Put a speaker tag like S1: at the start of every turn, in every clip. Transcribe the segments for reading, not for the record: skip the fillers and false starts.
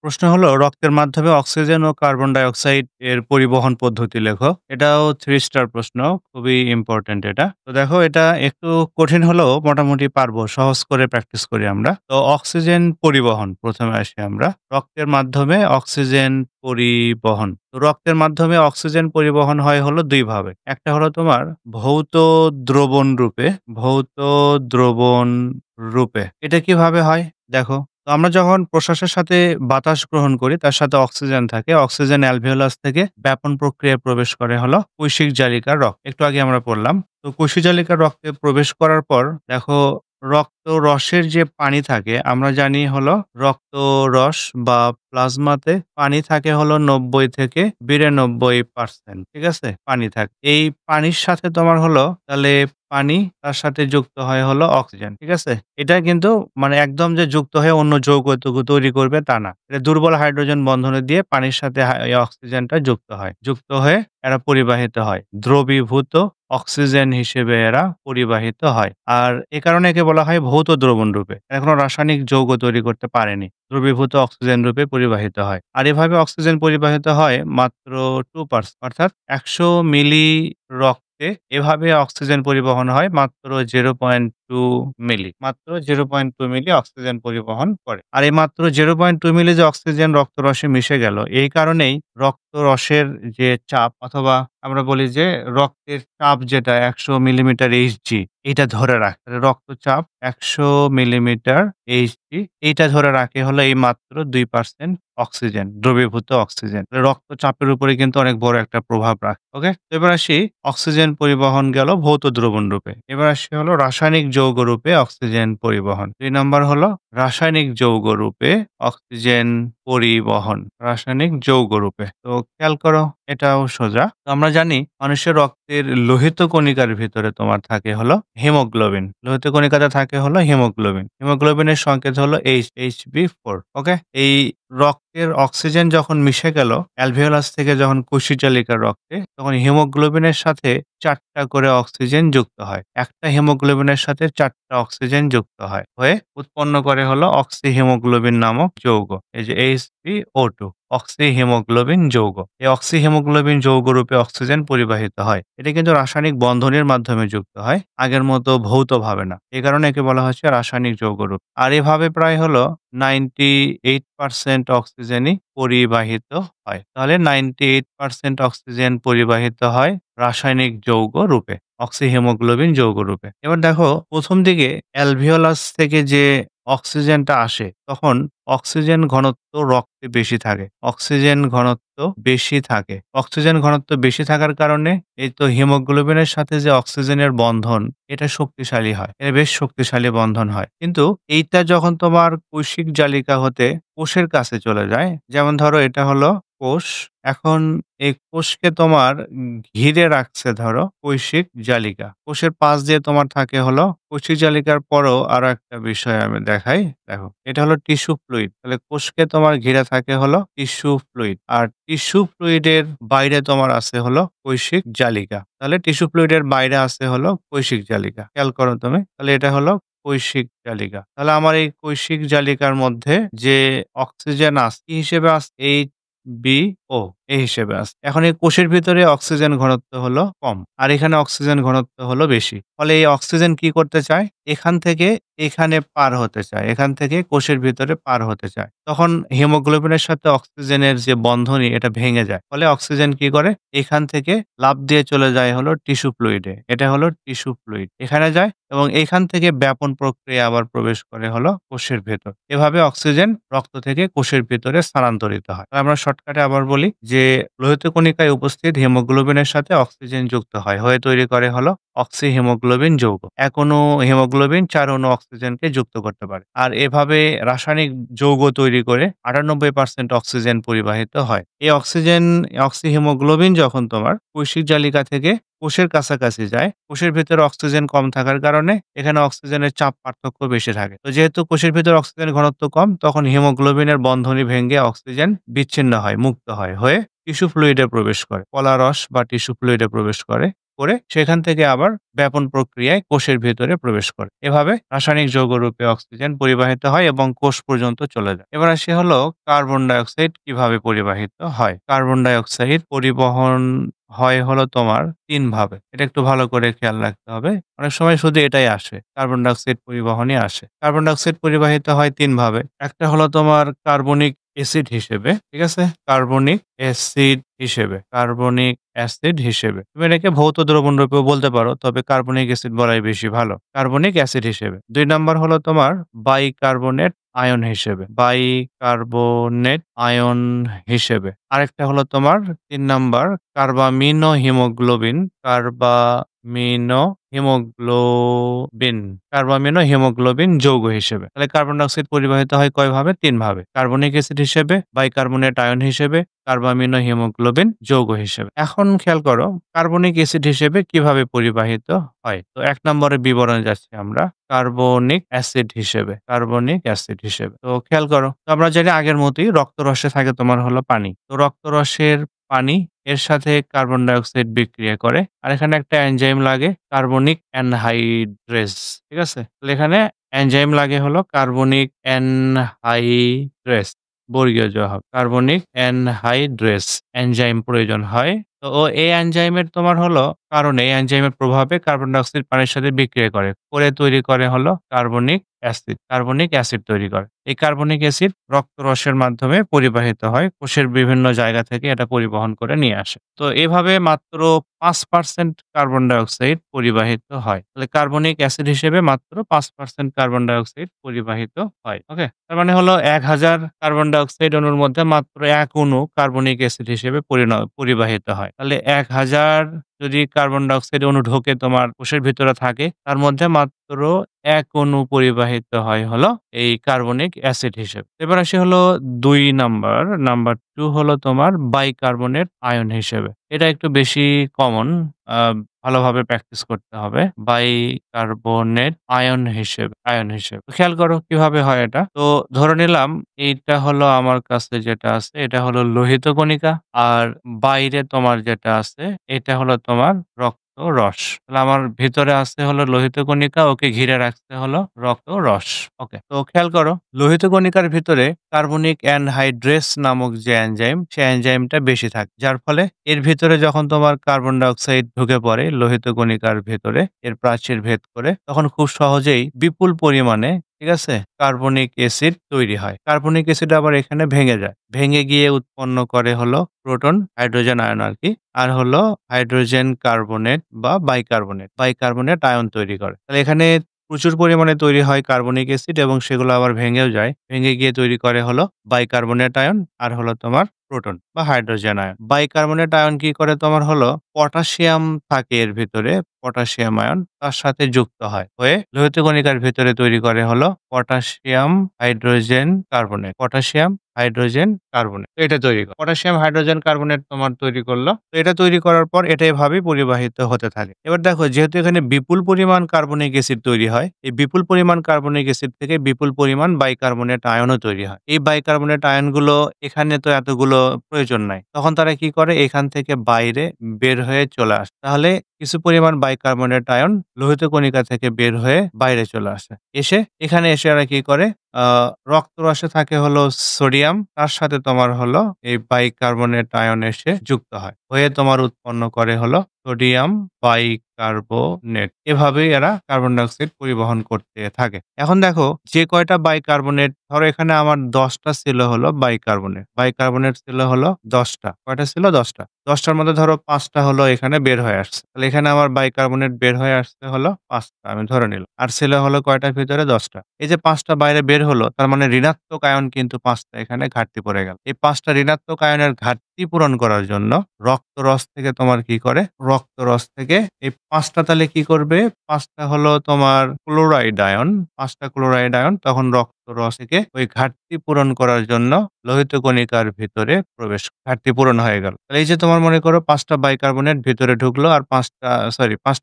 S1: প্রশ্ন হলো রক্তের মাধ্যমে অক্সিজেন ও কার্বন ডাই অক্সাইড এর পরিবহন পদ্ধতি লেখো। এটাও 3 স্টার প্রশ্ন। খুবই ইম্পোর্টেন্ট এটা। তো দেখো এটা একটু কঠিন হলেও মোটামুটি পারবো। সহজ করে প্র্যাকটিস করি আমরা। তো অক্সিজেন পরিবহন ১ম এ আসি আমরা। রক্তের মাধ্যমে অক্সিজেন পরিবহন। তো রক্তের মাধ্যমে অক্সিজেন পরিবহন হয় হলো ২ ভাবে। একটা হলো তোমার ভৌত দ্রবণ রূপে, ভৌত দ্রবণ রূপে। এটা কিভাবে হয়? দেখো তো আমরা যখন প্রশ্বাসের সাথে বাতাস গ্রহণ করি, তার সাথে অক্সিজেন থাকে। অক্সিজেন অ্যালভিওলাস থেকে ব্যাপন প্রক্রিয়ায় প্রবেশ করে হলো কৈশিক জালিকার রক্ত। একটু আগে আমরা পড়লাম। তো কৈশিক জালিকার রক্তে প্রবেশ করার পর দেখো রক্তরসের যে পানি থাকে, আমরা জানি হলো রক্তরস বা প্লাজমাতে পানি থাকে হলো ৯০ থেকে ৯২%। ঠিক আছে? পানি থাকে। এই পানির সাথে তোমার হলো তাহলে পানি তার সাথে যুক্ত হয় হলো অক্সিজেন। ঠিক আছে? এটা কিন্তু মানে একদম যে যুক্ত হয়ে অন্য যৌগ তৈরি করবে তা না। এটা দুর্বল হাইড্রোজেন বন্ধনে দিয়ে পানির সাথে এই অক্সিজেনটা যুক্ত হয়। যুক্ত হয়ে এরা পরিবাহিত হয়। দ্রবীভূত অক্সিজেন হিসেবে এরা পরিবাহিত হয়। আর এ কারণে একে বলা হয় ভৌত দ্রবণ রূপে। এরা কোন রাসায়নিক যৌগ তৈরি করতে পারেনি। দ্রবীভূত অক্সিজেন রূপে পরিবাহিত হয়। আর এভাবে অক্সিজেন পরিবাহিত হয় মাত্র 2% অর্থাৎ ১০০ মিলি রক্তে এভাবে অক্সিজেন পরিবহন হয় মাত্র 0.2 মিলি। মাত্র 0.2 মিলি অক্সিজেন পরিবহন করে। আর এই মাত্র 0.2 মিলি যে অক্সিজেন রক্তরসে মিশে গেল, এই কারণেই রক্তরসের যে চাপ অথবা আমরা বলি যে রক্তের চাপ যেটা ১০০ মিলিমিটার এইচজি এটা ধরে রাখে। রক্তচাপ ১০০ মিলিমিটার এইচজি এইটা ধরে রাখে হলো এই মাত্র 2% অক্সিজেন, দ্রবীভূত অক্সিজেন। রক্তচাপের উপরে কিন্তু অনেক বড় একটা প্রভাব রাখে। ওকে? তো এবার আসি অক্সিজেন পরিবহন গেল ভৌত দ্রবণ রূপে। এবার আসি হলো রাসায়নিক যৌগ রূপে অক্সিজেন পরিবহন। ২ নাম্বার হলো রাসায়নিক যৌগ রূপে অক্সিজেন পরিবহন। রাসায়নিক যৌগ রূপে। তো খেয়াল করো এটাও সোজা। তো আমরা জানি মানুষের রক্তের লোহিত কণিকার ভিতরে তোমার থাকে হলো হিমোগ্লোবিন। লোহিত কণিকাতে থাকে হলো হিমোগ্লোবিন। হিমোগ্লোবিনের সংকেত হলো HB4 ওকে? এই রক্তের অক্সিজেন যখন মিশে গেল অ্যালভিওলাস থেকে যখন কোষিজালিকার রক্তে, তখন হিমোগ্লোবিনের সাথে ৪ টা করে অক্সিজেন যুক্ত হয়। একটা হিমোগ্লোবিনের সাথে ৪ টা অক্সিজেন যুক্ত হয়। হয়ে উৎপন্ন করে হলো অক্সিহিমোগ্লোবিন নামক যৌগ। এই যে HbO2 অক্সিহিমোগ্লোবিন যৌগ। এই অক্সিহিমোগ্লোবিন যৌগরূপে অক্সিজেন পরিবাহিত হয়। এটা কিন্তু রাসায়নিক বন্ধনের মাধ্যমে যুক্ত হয়। আগের মতো ভৌতভাবে না। এ কারণে একে বলা হচ্ছে রাসায়নিক যৌগরূপ। আর এভাবে প্রায় হলো 98% অক্সিজেনই পরিবাহিত হয়। তাহলে 98% অক্সিজেন পরিবাহিত হয় রাসায়নিক যৌগ রূপে। অক্সিহিমোগ্লোবিন যৌগ রূপে। এবার দেখো ১ম দিকে অ্যালভিওলাস থেকে যে অক্সিজেনটা আসে, তখন অক্সিজেন ঘনত্ব রক্তে বেশি থাকে। অক্সিজেন ঘনত্ব বেশি থাকে। অক্সিজেন ঘনত্ব বেশি থাকার কারণে এই তো হিমোগ্লোবিনের সাথে যে অক্সিজেনের বন্ধন এটা শক্তিশালী হয়। এটা বেশ শক্তিশালী বন্ধন হয়। কিন্তু এইটা যখন তোমার কৈশিক জালিকা হতে কোষের কাছে চলে যায়, যেমন ধরো এটা হলো কোষ। এখন এই কোষকে তোমার ঘিরে রাখছে ধরো কৈশিক জালিকা। কোষের পাশ দিয়ে তোমার থাকে হলো কৈশিক জালিকার পরেও আরো একটা বিষয় আমি দেখাই। দেখো, এটা হলো টিস্যু ফ্লুইড। তাহলে কোষকে তোমার ঘিরে থাকে হলো টিস্যু ফ্লুইড। আর টিস্যু ফ্লুইডের বাইরে তোমার আছে হলো কৈশিক জালিকা। তাহলে টিস্যু ফ্লুইডের বাইরে আছে হলো কৈশিক জালিকা। খেয়াল করো তুমি। তাহলে এটা হলো কৈশিক জালিকা। তাহলে আমার এই কৈশিক জালিকার মধ্যে যে অক্সিজেন কি হিসেবে HbO এই হিসেবে আছে। এখন এই কোষের ভিতরে অক্সিজেন ঘনত্ব হলো কম। আর এখানে অক্সিজেন ঘনত্ব হলো বেশি। ফলে এই অক্সিজেন কি করতে চায়? এখান থেকে এখানে পার হতে চায়। এখান থেকে কোষের ভিতরে পার হতে চায়। তখন হিমোগ্লোবিনের সাথে অক্সিজেনের যে বন্ধনী এটা ভেঙে যায়। ফলে অক্সিজেন কি করে? এখান থেকে লাফ দিয়ে চলে যায় হলো টিস্যু ফ্লুইডে। এটা হলো টিস্যু ফ্লুইড। এখানে যায় এবং এখান থেকে ব্যাপন প্রক্রিয়া আবার প্রবেশ করে হলো কোষের ভেতর। এভাবে অক্সিজেন রক্ত থেকে কোষের ভেতরে স্থানান্তরিত হয়। আমরা শর্টকাটে আবার বলি যে লোহিত কণিকায় উপস্থিত হিমোগ্লোবিনের সাথে অক্সিজেন যুক্ত হয়। হয়ে তৈরি করে হলো অক্সিহিমোগ্লোবিন যৌগ। এক অণু হিমোগ্লোবিন ৪ অণু অক্সিজেনকে যুক্ত করতে পারে। আর এভাবে রাসায়নিক যৌগ তৈরি করে ৯৮% অক্সিজেন পরিবাহিত হয়। এই অক্সিহিমোগ্লোবিন যখন তোমার কৈশিক জালিকা থেকে কোষের কাছাকাছি যায়, কোষের ভেতরে অক্সিজেন কম থাকার কারণে এখানে অক্সিজেনের চাপ পার্থক্য বেশি থাকে। তো যেহেতু কোষের ভেতরে অক্সিজেনের ঘনত্ব কম, তখন হিমোগ্লোবিনের বন্ধনী ভেঙে অক্সিজেন বিচ্ছিন্ন হয়, মুক্ত হয়। হয়ে টিস্যু ফ্লুইডে প্রবেশ করে। কলারস বা টিস্যু ফ্লুইডে প্রবেশ করে। করে সেখান থেকে আবার ব্যাপন প্রক্রিয়ায় কোষের ভেতরে প্রবেশ করে। এভাবে রাসায়নিক যৌগরূপে অক্সিজেন পরিবাহিত হয় এবং কোষ পর্যন্ত চলে যায়। এবার আসি হলো কার্বন ডাই অক্সাইড কিভাবে পরিবাহিত হয়। কার্বন ডাই অক্সাইড পরিবহন হয় হলো তোমার ৩ ভাবে। এটা একটু ভালো করে খেয়াল রাখতে হবে। অনেক সময় শুধু এটাই আসে। কার্বন ডাই অক্সাইড পরিবহনই আসে। কার্বন ডাই অক্সাইড পরিবাহিত হয় ৩ ভাবে। একটা হলো তোমার কার্বনিক অ্যাসিড হিসেবে, ঠিক আছে? কার্বনিক অ্যাসিড হিসেবে, কার্বনিক অ্যাসিড হিসেবে। তুমি এটাকে ভৌত দ্রবণ রূপেও বলতে পারো। তবে কার্বনিক অ্যাসিড বলাই বেশি ভালো। কার্বনিক অ্যাসিড হিসেবে। ২ নাম্বার হলো তোমার বাইকার্বনেট আয়ন হিসেবে। বাইকার্বনেট আয়ন হিসেবে। আরেকটা হলো তোমার ৩ number carbamino haemoglobin, carbamino haemoglobin, carbamino haemoglobin যৌগ হিসেবে। তাহলে কার্বন ডাই অক্সাইড পরিবাহিত হয় কয়ভাবে? ৩ ভাবে। কার্বনিক অ্যাসিড হিসেবে, বাইকার্বনেট আয়ন হিসেবে, কার্বামিনো হিমোগ্লোবিন যৌগ হিসেবে। এখন খেয়াল করো কার্বনিক অ্যাসিড হিসেবে কিভাবে পরিবাহিত হয়। তো ১ নম্বরের বিবরণে যাচ্ছি আমরা। কার্বনিক অ্যাসিড হিসেবে, কার্বনিক অ্যাসিড হিসেবে। তো খেয়াল করো। তো আমরা জানি আগের মতই রক্তরসে থাকে তোমার হলো পানি। তো রক্তরসের পানি এর সাথে কার্বন ডাই অক্সাইড বিক্রিয়া করে। আর এখানে একটা এনজাইম লাগে কার্বনিক অ্যানহাইড্রেজ। ঠিক আছে? তাহলে এখানে এনজাইম লাগে হলো কার্বনিক অ্যানহাইড্রেজ। বর্গীয় জ হবে। কার্বনিক অ্যানহাইড্রেজ এনজাইম প্রয়োজন হয়। তো এই এনজাইমের তোমার হলো কারণে এই এনজাইমের প্রভাবে কার্বন ডাই অক্সাইড পানির সাথে বিক্রিয়া করে। করে তৈরি করে হলো কার্বনিক অ্যাসিড। কার্বনিক অ্যাসিড তৈরি করে। এই কার্বনিক অ্যাসিড রক্তরসের মাধ্যমে পরিবাহিত হয়। কোষের বিভিন্ন জায়গা থেকে এটা পরিবহন করে নিয়ে আসে। তো এভাবে মাত্র ৫% কার্বন ডাই অক্সাইড পরিবাহিত হয়। তাহলে কার্বনিক অ্যাসিড হিসেবে মাত্র ৫% কার্বন ডাই অক্সাইড পরিবাহিত হয়। ওকে? তার মানে হলো ১,০০০ কার্বন ডাই অক্সাইড অণুর মধ্যে মাত্র ১ অণু কার্বনিক অ্যাসিড হিসেবে পরিবাহিত হয়। তাহলে ১,০০০ যদি কার্বন ডাই অক্সাইড অণু ঢোকে তোমার কোষের ভিতরে থাকে, তার মধ্যে মাত্র ১ অণু পরিবাহিত হয় হলো এই কার্বনিক অ্যাসিড হিসেবে। এবার আসি হলো ২ নাম্বার, নাম্বার ২ হলো তোমার বাইকার্বনেট আয়ন হিসেবে। এটা একটু বেশি কমন। আ ভালোভাবে প্র্যাকটিস করতে হবে। বাইকার্বনেট আয়ন হিসেবে। তো খেয়াল করো কিভাবে হয় এটা। তো ধরে নিলাম এইটা হলো আমার কাছে যেটা আছে এটা হলো লোহিত কণিকা। আর বাইরে তোমার যেটা আছে এটা হলো তোমার রক্তরস। তাহলে আমার ভিতরে আছে হলো লোহিত কণিকা, ওকে ঘিরে রাখছে হলো রক্তরস। ওকে। তো খেয়াল করো লোহিত কণিকার ভিতরে কার্বনিক অ্যানহাইড্রেস নামক যে এনজাইম, সেই এনজাইমটা বেশি থাকে। যার ফলে এর ভিতরে যখন তোমার কার্বন ডাই অক্সাইড ঢুকে পড়ে লোহিত কণিকার ভেতরে, এর প্রাচীর ভেদ করে, তখন খুব সহজেই বিপুল পরিমাণে, ঠিক আছে? কার্বনিক অ্যাসিড তৈরি হয়। কার্বনিক অ্যাসিড আবার এখানে ভেঙে যায়। ভেঙে গিয়ে উৎপন্ন করে হলো প্রোটন, হাইড্রোজেন আয়ন আরকি। আর হলো হাইড্রোজেন কার্বনেট বা বাইকার্বনেট, বাইকার্বনেট আয়ন তৈরি করে। তাহলে এখানে প্রচুর পরিমাণে তৈরি হয় কার্বনিক অ্যাসিড এবং সেগুলো আবার ভেঙেও যায়। ভেঙে গিয়ে তৈরি করে হলো বাইকার্বনেট আয়ন আর হলো তোমার প্রোটন বা হাইড্রোজেন আয়ন। বাইকার্বনেট আয়ন কি করে তোমার হলো পটাশিয়াম থাকে এর ভিতরে, পটাশিয়াম আয়ন তার সাথে যুক্ত হয়। হয়ে লোহিত কণিকার ভিতরে তৈরি করে হলো potassium hydrogen carbonate. Potassium hydrogen carbonate. তো এটা তৈরি করে। পটাশিয়াম হাইড্রোজেন কার্বনেট তোমার তৈরি করল। তো এটা তৈরি করার পর এটা এভাবেই পরিবাহিত হতে থাকে। এবার দেখো যেহেতু এখানে বিপুল পরিমাণ কার্বনিক অ্যাসিড তৈরি হয়, এই বিপুল পরিমাণ কার্বনিক অ্যাসিড থেকে বিপুল পরিমাণ বাইকার্বনেট আয়নও তৈরি হয়। এই বাইকার্বনেট আয়নগুলো এখানে তো এতগুলো প্রয়োজন নাই। তখন তারা কি করে এখান থেকে বাইরে বের হয়ে চলে আসে। তাহলে কিছু পরিমাণ বাইকার্বনেট আয়ন লোহিত কণিকা থেকে বের হয়ে বাইরে চলে আসে। এসে এখানে এসে এরা কি করে আ রক্তরসে থাকে হলো সোডিয়াম, তার সাথে তোমার হলো এই বাইকার্বনেট আয়ন এসে যুক্ত হয়। হয়ে তোমার উৎপন্ন করে হলো সোডিয়াম বাইকার্বনেট। এভাবেই এরা কার্বন ডাই অক্সাইড পরিবহন করতে থাকে। এখন দেখো যে কয়টা বাইকার্বনেট ধরো এখানে আমার ১০ টা ছিল হলো বাইকার্বনেট। বাইকার্বনেট ছিল হলো ১০ টা। কয়টা ছিল? ১০ টা। ১০ টার মধ্যে ধরো ৫ টা হলো এখানে বের হয়ে আসছে। তাহলে এখানে আমার বাইকার্বনেট বের হয়ে আসছে হলো ৫ টা আমি ধরে নিলাম। আর ছিল হলো কয়টার ভিতরে? ১০ টা। এই যে ৫ টা বাইরে বের হলো তার মানে ঋণাত্মক আয়ন কিন্তু ৫ টা এখানে ঘাটতি পড়ে গেল। এই ৫ টা ঋণাত্মক আয়নের ঘাটতি পূরণ করার জন্য রক্তরস থেকে তোমার কি করে? রক্তরস থেকে এই ৫ টা তাহলে কি করবে? ৫ টা হলো তোমার ক্লোরাইড আয়ন, ৫ টা ক্লোরাইড আয়ন তখন রক্তরস থেকে ওই ঘাটতি পূরণ করার জন্য লোহিত কণিকার ভিতরে প্রবেশ ঘাটতি পূরণ হয়ে গেল। তাহলে এই যে তোমার মনে করো ৫ টা বাইকার্বনেট ভিতরে ঢুকলো আর ৫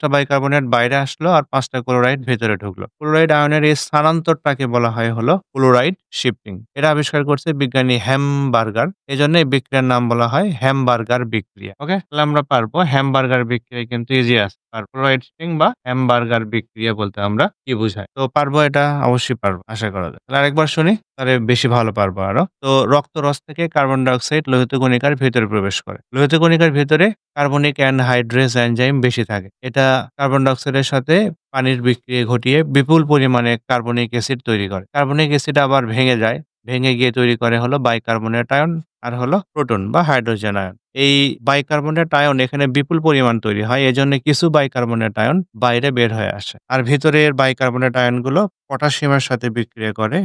S1: টা বাইকার্বনেট বাইরে আসলো আর ৫ টা ক্লোরাইড ভেতরে ঢুকলো। ক্লোরাইড আয়নের এই স্থানান্তরটাকে বলা হয় হলো ক্লোরাইড শিফটিং। এটা আবিষ্কার করছে বিজ্ঞানী হ্যামবার্গার। এজন্য এই বিক্রিয়ার নাম বলা হয় হ্যামবার্গার বিক্রিয়া। ওকে? তাহলে আমরা পারবো হ্যামবার্গার বিক্রিয়া কিন্তু ইজি আছে। আর ক্লোরাইড শিফটিং বা হ্যামবার্গার বিক্রিয়া বলতে আমরা কি বুঝাই? তো পারবো এটা অবশ্যই পারবো। আশা করা যায়। তাহলে আরেকবার শুনি, তাহলে বেশি ভালো পারবো আরো। তো রক্তরস থেকে কার্বন ডাই অক্সাইড লোহিত কণিকার ভেতরে প্রবেশ করে। লোহিত কণিকার ভেতরে কার্বনিক অ্যানহাইড্রেজ এনজাইম বেশি থাকে। এটা কার্বন ডাই অক্সাইডের সাথে পানির বিক্রিয়া ঘটিয়ে বিপুল পরিমাণে কার্বনিক অ্যাসিড তৈরি করে। কার্বনিক অ্যাসিড আবার ভেঙে যায়। ভেঙে গিয়ে তৈরি করে হলো বাইকার্বনেট আয়ন আর হলো প্রোটন বা হাইড্রোজেন আয়ন। এই বাইকার্বনেট আয়ন এখানে বিপুল পরিমাণ তৈরি হয়। এজন্য কিছু বাইকার্বনেট আয়ন বাইরে বের হয়ে আসে। আর ভিতরের বাইকার্বনেট আয়নগুলো পটাশিয়ামের সাথে বিক্রিয়া করে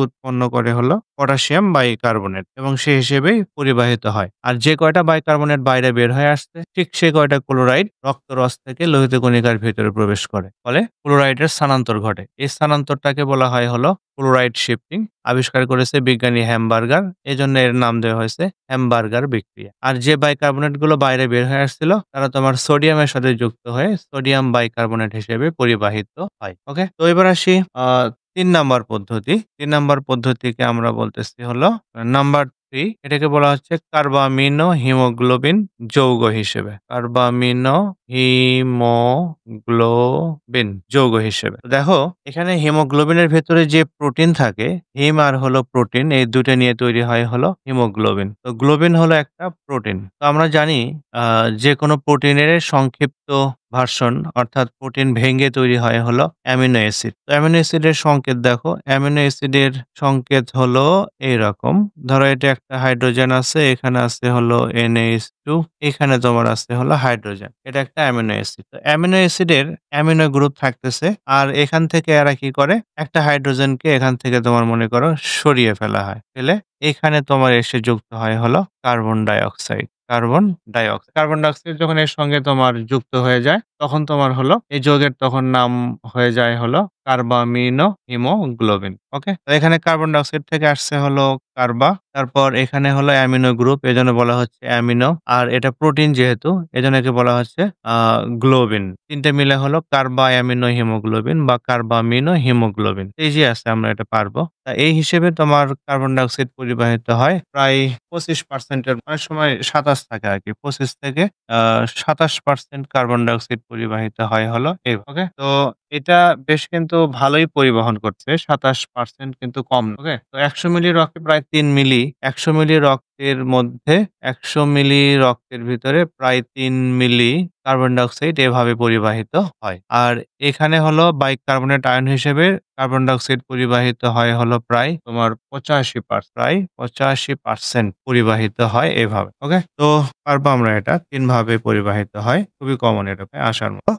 S1: উৎপন্ন করে হলো পটাশিয়াম বাইকার্বনেট এবং সে হিসেবেই পরিবাহিত হয়। আর যে কয়টা বাইকার্বনেট বাইরে বের হয়ে আসছে ঠিক সে কয়টা ক্লোরাইড রক্তরস থেকে লোহিত কণিকার ভেতরে প্রবেশ করে। ফলে ক্লোরাইডের স্থানান্তর ঘটে। এই স্থানান্তরটাকে বলা হয় হলো ক্লোরাইড শিফটিং। আবিষ্কার করেছে বিজ্ঞানী হ্যামবার্গার। এজন্য এর নাম দেওয়া হয়েছে হ্যামবার্গার বিক্রিয়া। আর যে বাইকার্বনেট গুলো বাইরে বের হয়ে আসছিল তারা তোমার সোডিয়ামের সাথে যুক্ত হয়ে সোডিয়াম বাইকার্বনেট হিসেবে পরিবাহিত হয়। ওকে? তো এবার আসি ৩ নাম্বার পদ্ধতি। ৩ নাম্বার পদ্ধতিকে আমরা বলতেছি হলো নাম্বার 3, এটাকে বলা হচ্ছে কার্বামিনো হিমোগ্লোবিন যৌগ হিসেবে। কার্বামিনো হিমোগ্লোবিন যৌগ হিসেবে। তো দেখো এখানে হিমোগ্লোবিনের ভেতরে যে প্রোটিন থাকে, হিম আর হলো প্রোটিন এই ২ টা নিয়ে তৈরি হয় হলো হিমোগ্লোবিন। তো গ্লোবিন হলো একটা প্রোটিন। তো আমরা জানি যেকোনো প্রোটিনের সংক্ষিপ্ত ভার্সন অর্থাৎ প্রোটিন ভেঙে তৈরি হয় হলো অ্যামিনো অ্যাসিড। তো অ্যামিনো অ্যাসিডের সংকেত দেখো, অ্যামিনো অ্যাসিডের সংকেত হলো এইরকম। ধরো এটা একটা হাইড্রোজেন আছে, এখানে আছে হলো NH2, এখানে তোমার আছে হলো হাইড্রোজেন। এটা একটা অ্যামিনো অ্যাসিড। তো অ্যামিনো অ্যাসিডের অ্যামিনো গ্রুপ থাকতেছে আর এখান থেকে এরা কি করে একটা হাইড্রোজেনকে এখান থেকে তোমার মনে করো সরিয়ে ফেলা হয়। ফেলে এখানে তোমার এসে যুক্ত হয় হলো carbon die oxide. Carbon die oxide যখন এর সঙ্গে তোমার যুক্ত হয়ে যায় তখন তোমার হলো এই যৌগের তখন নাম হয়ে যায় হলো কার্বামিনো হিমোগ্লোবিন। ওকে? তো এখানে কার্বন ডাই অক্সাইড থেকে আসছে হলো কার্বা। তারপর এখানে হলো অ্যামিনো গ্রুপ এজন্য বলা হচ্ছে অ্যামিনো। আর এটা প্রোটিন যেহেতু এজন্য একে বলা হচ্ছে আ গ্লোবিন। ৩ টে মিলে হলো কার্বা অ্যামিনো হিমোগ্লোবিন বা কার্বামিনো হিমোগ্লোবিন। ইজি আছে আমরা এটা পারবো। এই হিসেবে তোমার কার্বন ডাই অক্সাইড পরিবাহিত হয় প্রায় ২৫% এর অনেক সময় ২৭ থাকে আরকি। ২৫ থেকে ২৭% কার্বন ডাই অক্সাইড পরিবাহিত হয় হলো ওকে? তো এটা বেশ কিন্তু ভালোই পরিবহন করছে। ২৭% কিন্তু কম না। ওকে? তো ১০০ মিলি রক্তে প্রায় ৩ মিলি ১০০ মিলি রক্তের মধ্যে ১০০ মিলি রক্তের ভিতরে প্রায় ৩ মিলি কার্বন ডাই অক্সাইড এভাবে পরিবাহিত হয়। আর এখানে হলো বাইকার্বনেট আয়ন হিসেবে কার্বন ডাই অক্সাইড পরিবাহিত হয় হলো প্রায় তোমার ৮৫% পরিবাহিত হয় এভাবে। ওকে? তো পারবো আমরা এটা ৩ ভাবে পরিবাহিত হয়। খুবই কমন এটা আসার মতো।